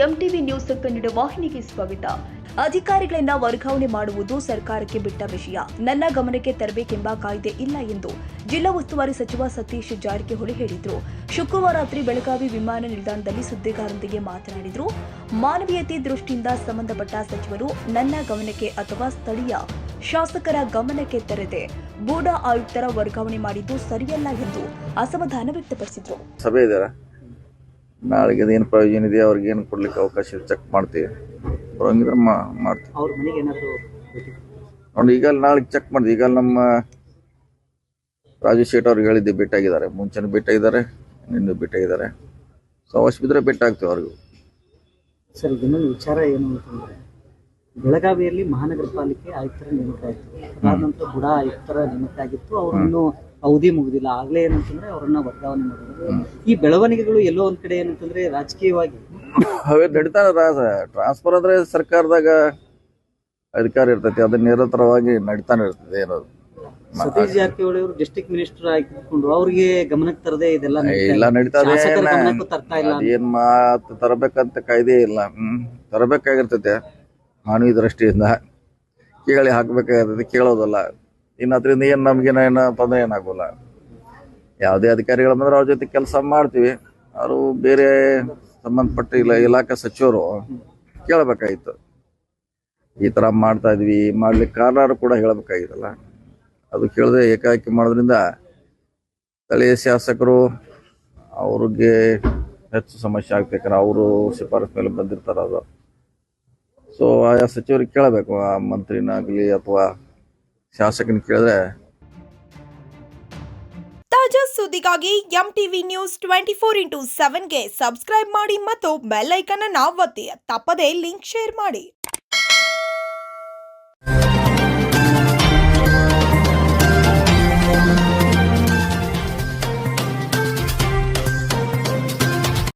MTV news Kannada ವಾಹಿನಿಗೆ ಸ್ವಾಗತ. ಅಧಿಕಾರಿಗಳನ್ನ ವರ್ಗಾವಣೆ ಮಾಡುವುದು ಸರ್ಕಾರಕ್ಕೆ ಬಿಟ್ಟ ವಿಷಯ. ನನ್ನ ಗಮನಕ್ಕೆ ತರಬೇಕೆಂಬ ಕಾಯ್ದೆ ಇಲ್ಲ ಎಂದು ಜಿಲ್ಲಾ ಉಸ್ತುವಾರಿ ಸಚಿವ ಸತೀಶ್ ಜಾರಕಿಹೊಳಿ ಹೇಳಿದರು. ಶುಕ್ರವಾರ ರಾತ್ರಿ ಬೆಳಗಾವಿ ವಿಮಾನ ನಿಲ್ದಾಣದಲ್ಲಿ ಸುದ್ದಿಗಾರರೊಂದಿಗೆ ಮಾತನಾಡಿದರು. ಮಾನವೀಯತೆ ದೃಷ್ಟಿಯಿಂದ ಸಂಬಂಧಪಟ್ಟ ಸಚಿವರು ನನ್ನ ಗಮನಕ್ಕೆ ಅಥವಾ ಸ್ಥಳೀಯ ಶಾಸಕರ ಗಮನಕ್ಕೆ ತರದೆ ಬೂಡಾ ಆಯುಕ್ತರ ವರ್ಗಾವಣೆ ಮಾಡಿದ್ದು ಸರಿಯಲ್ಲ ಎಂದು ಅಸಮಾಧಾನ ವ್ಯಕ್ತಪಡಿಸಿದರು. ಸಭೆ ಇದೆ, ನಾಳೆಗೆ ಏನು ಪ್ರಯೋಜನ ಇದೆ, ಅವ್ರಿಗೆ ಏನು ಕೊಡ್ಲಿಕ್ಕೆ ಅವಕಾಶ ಚೆಕ್ ಮಾಡ್ತೀವಿ. ಬರೋಂಗಿದ್ರೆ ಮಾಡ್ತೀವಿ. ನೋಡಿ, ಈಗ ನಾಳೆ ಚೆಕ್ ಮಾಡಿದ್ವಿ. ಈಗ ನಮ್ಮ ರಾಜು ಶೇಟ್ ಅವ್ರಿಗೆ ಹೇಳಿದ್ದೆ, ಭೇಟಿಯಾಗಿದ್ದಾರೆ. ಮುಂಚೆನೂ ಭೇಟಿಯಾಗಿದ್ದಾರೆ, ನಿನ್ನೆ ಭೇಟಿಯಾಗಿದ್ದಾರೆ. ಸೊ ಅವಶ್ಯ ಬಿದ್ದರೆ ಭೇಟಿ ಆಗ್ತೀವಿ ಅವ್ರಿಗೂ. ಸರ್, ಇನ್ನೊಂದು ವಿಚಾರ ಏನು ಅಂತಂದ್ರೆ, ಬೆಳಗಾವಿಯಲ್ಲಿ ಮಹಾನಗರ ಪಾಲಿಕೆ ಆಯುಕ್ತರ ನೇಮಕ ಆಯಿತು. ಅದಾದ ನಂತರ ಬುಡಾ ಆಯುಕ್ತರ ನೇಮಕ ಆಗಿತ್ತು. ಅವ್ರನ್ನು ಅವಧಿ ಮುಗಿದಿಲ್ಲ. ಆಗ್ಲೇ ಏನಂತಂದ್ರೆ ಅವರನ್ನ ವರ್ಗಾವಣೆ ಮಾಡಿದ್ರು. ಈ ಬೆಳವಣಿಗೆಗಳು ಎಲ್ಲೋ ಒಂದ್ ಕಡೆ ಏನಂತಂದ್ರೆ ರಾಜಕೀಯವಾಗಿ ಅವೇ ನಡೀತಾನೆ. ಟ್ರಾನ್ಸ್ಫರ್ ಅಂದ್ರೆ ಸರ್ಕಾರದಾಗ ಅಧಿಕಾರ ಇರ್ತೈತಿ, ಅದನ್ನ ನಿರಂತರವಾಗಿ ನಡೀತಾನೆ ಇರ್ತದೆ. ಏನದು ಸತೀಶ್ ಜಾರಕಿಹೊಳಿ ಅವರು ಡಿಸ್ಟ್ರಿಕ್ಟ್ ಮಿನಿಸ್ಟರ್ ಆಗಿಕೊಂಡು ಅವ್ರಿಗೆ ಗಮನಕ್ಕೆ ತರದೆ ಇದೆಲ್ಲ ಇಲ್ಲ ನಡೀತದೆ. ತರ್ತಾ ಇಲ್ಲ. ಏನ್ ಮಾತು ತರಬೇಕಂತ ಕಾಯ್ದೆ ಇಲ್ಲ. ತರಬೇಕಾಗಿರ್ತೈತೆ ಮಾನವೀಯ ದೃಷ್ಟಿಯಿಂದ ಕೇಳಿ ಹಾಕ್ಬೇಕಾಗಿರ್ತೈತಿ, ಕೇಳೋದಲ್ಲ. ಇನ್ನು ಅದರಿಂದ ಏನು ನಮ್ಗೇನ ತೊಂದರೆ ಏನಾಗೋಲ್ಲ. ಯಾವುದೇ ಅಧಿಕಾರಿಗಳು ಬಂದ್ರೆ ಅವ್ರ ಜೊತೆ ಕೆಲಸ ಮಾಡ್ತೀವಿ. ಅವರು ಬೇರೆ ಸಂಬಂಧಪಟ್ಟ ಇಲಾಖಾ ಸಚಿವರು ಕೇಳಬೇಕಾಗಿತ್ತು, ಈ ಥರ ಮಾಡ್ತಾ ಇದ್ವಿ, ಮಾಡ್ಲಿಕ್ಕೆ ಕಾರಣ ಕೂಡ ಹೇಳಬೇಕಾಗಿತ್ತಲ್ಲ. ಅದು ಕೇಳದೆ ಏಕಾಏಕಿ ಮಾಡೋದ್ರಿಂದ ಸ್ಥಳೀಯ ಶಾಸಕರು ಅವ್ರಿಗೆ ಹೆಚ್ಚು ಸಮಸ್ಯೆ ಆಗ್ಬೇಕಂದ್ರೆ ಅವರು ಶಿಫಾರಸ್ ಮೇಲೆ ಬಂದಿರ್ತಾರ. ಅದು ಸೊ ಆಯಾ ಸಚಿವರಿಗೆ ಕೇಳಬೇಕು, ಆ ಮಂತ್ರಿನಾಗಲಿ ಅಥವಾ ಶಾಸಕನ ಕೇಳಿದ್ರೆ. ತಾಜಾ ಸುದ್ದಿಗಾಗಿ ಎಂಟಿವಿ ನ್ಯೂಸ್ 24x7ಗೆ ಸಬ್ಸ್ಕ್ರೈಬ್ ಮಾಡಿ ಮತ್ತು ಬೆಲ್ ಐಕಾನ್ ಅನ್ನು ಒತ್ತಿ. ತಪ್ಪದೇ ಲಿಂಕ್ ಶೇರ್ ಮಾಡಿ.